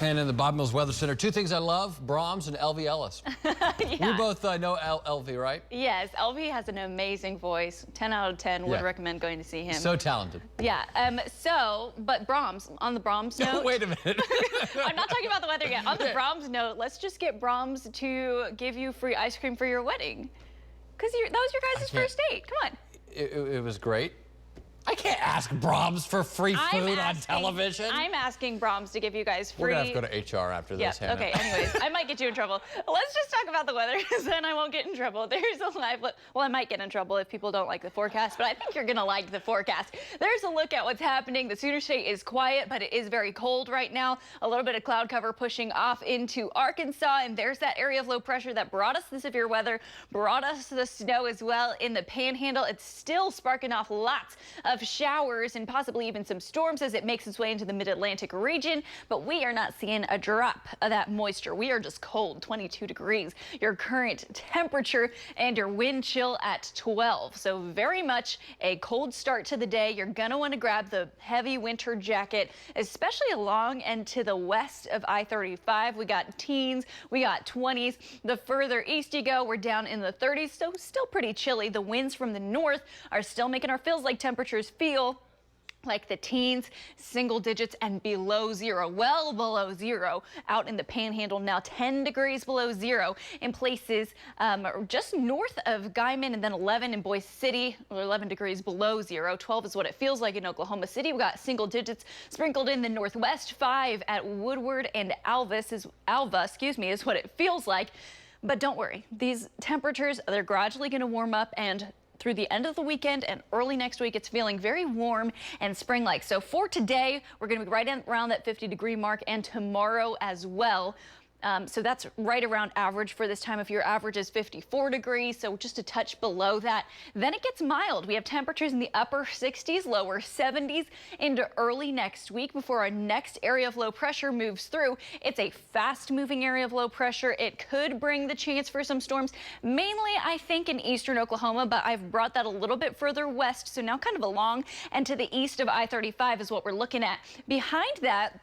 And in the Bob Mills Weather Center, two things I love, Brahms and LV Ellis. Yeah. We both know LV, right? Yes, LV has an amazing voice. 10 out of 10 would recommend going to see him. So talented. Yeah, but Brahms, on the Brahms note. Wait a minute. I'm not talking about the weather yet. On the Brahms note, let's just get Brahms to give you free ice cream for your wedding. Because that was your guys' first date. Come on. It was great. I can't ask Brahms for free food on television. I'm asking Brahms to give you guys free. We're going to have to go to HR after this, Hannah. Okay, anyways, I might get you in trouble. Let's just talk about the weather, because then I won't get in trouble. There's a live look. Well, I might get in trouble if people don't like the forecast, but I think you're going to like the forecast. There's a look at what's happening. The Sooner State is quiet, but it is very cold right now. A little bit of cloud cover pushing off into Arkansas, and there's that area of low pressure that brought us the severe weather, brought us the snow as well in the Panhandle. It's still sparking off lots of showers and possibly even some storms as it makes its way into the mid-Atlantic region, but we are not seeing a drop of that moisture. We are just cold, 22 degrees. Your current temperature and your wind chill at 12. So very much a cold start to the day. You're gonna want to grab the heavy winter jacket, especially along and to the west of I-35. We got teens, we got 20s. The further east you go, we're down in the 30s, so still pretty chilly. The winds from the north are still making our feels like temperatures feel like the teens, single digits and below zero, well below zero out in the Panhandle now, 10 degrees below zero in places just north of Guyman, and then 11 in Boise City, 11 degrees below zero. 12 is what it feels like in Oklahoma City. We got single digits sprinkled in the northwest, 5 at Woodward and Alva, is what it feels like. But don't worry, these temperatures, they're gradually going to warm up, and through the end of the weekend and early next week, it's feeling very warm and spring-like. So for today, we're going to be right around that 50-degree mark, and tomorrow as well. So that's right around average for this time of year. Average is 54 degrees, so just a touch below that. Then it gets mild. We have temperatures in the upper 60s, lower 70s into early next week before our next area of low pressure moves through. It's a fast-moving area of low pressure. It could bring the chance for some storms, mainly, I think, in eastern Oklahoma, but I've brought that a little bit further west, so now kind of along and to the east of I-35 is what we're looking at. Behind that,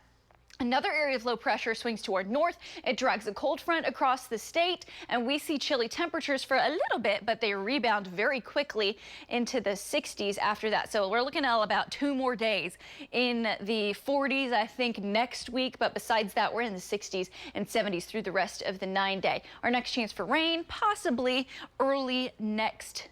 another area of low pressure swings toward north. It drags a cold front across the state, and we see chilly temperatures for a little bit, but they rebound very quickly into the 60s after that. So we're looking at about 2 more days in the 40s, I think, next week. But besides that, we're in the 60s and 70s through the rest of the 9-day. Our next chance for rain, possibly early next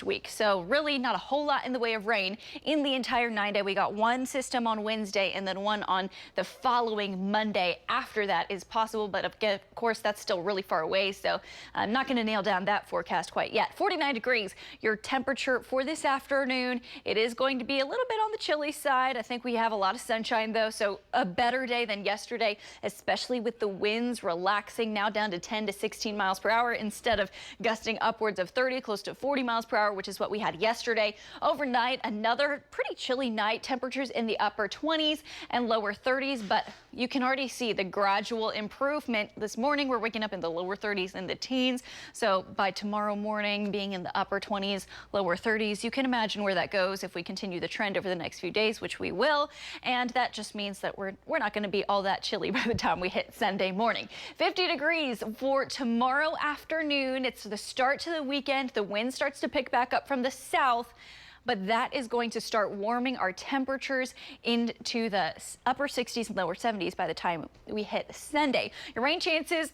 week. So really not a whole lot in the way of rain in the entire 9-day. We got one system on Wednesday and then one on the following Monday. After that is possible, but of course that's still really far away, so I'm not going to nail down that forecast quite yet. 49 degrees your temperature for this afternoon. It is going to be a little bit on the chilly side. I think we have a lot of sunshine though, so a better day than yesterday, especially with the winds relaxing now down to 10 to 16 miles per hour instead of gusting upwards of 30, close to 40 miles per hour, which is what we had yesterday. Overnight, another pretty chilly night. Temperatures in the upper 20s and lower 30s, but you can already see the gradual improvement. This morning, we're waking up in the lower 30s and the teens. So by tomorrow morning, being in the upper 20s, lower 30s, you can imagine where that goes if we continue the trend over the next few days, which we will. And that just means that we're not going to be all that chilly by the time we hit Sunday morning. 50 degrees for tomorrow afternoon. It's the start to the weekend. The wind starts to pick back up from the south, but that is going to start warming our temperatures into the upper 60s and lower 70s by the time we hit Sunday. Your rain chances,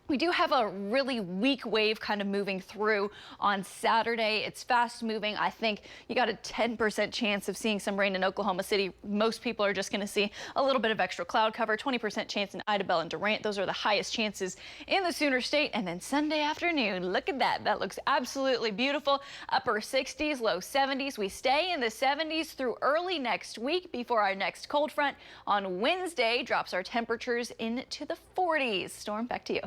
we do have a really weak wave kind of moving through on Saturday. It's fast moving. I think you got a 10% chance of seeing some rain in Oklahoma City. Most people are just going to see a little bit of extra cloud cover. 20% chance in Idabel and Durant. Those are the highest chances in the Sooner State. And then Sunday afternoon, look at that. That looks absolutely beautiful. Upper 60s, low 70s. We stay in the 70s through early next week before our next cold front on Wednesday drops our temperatures into the 40s. Storm, back to you.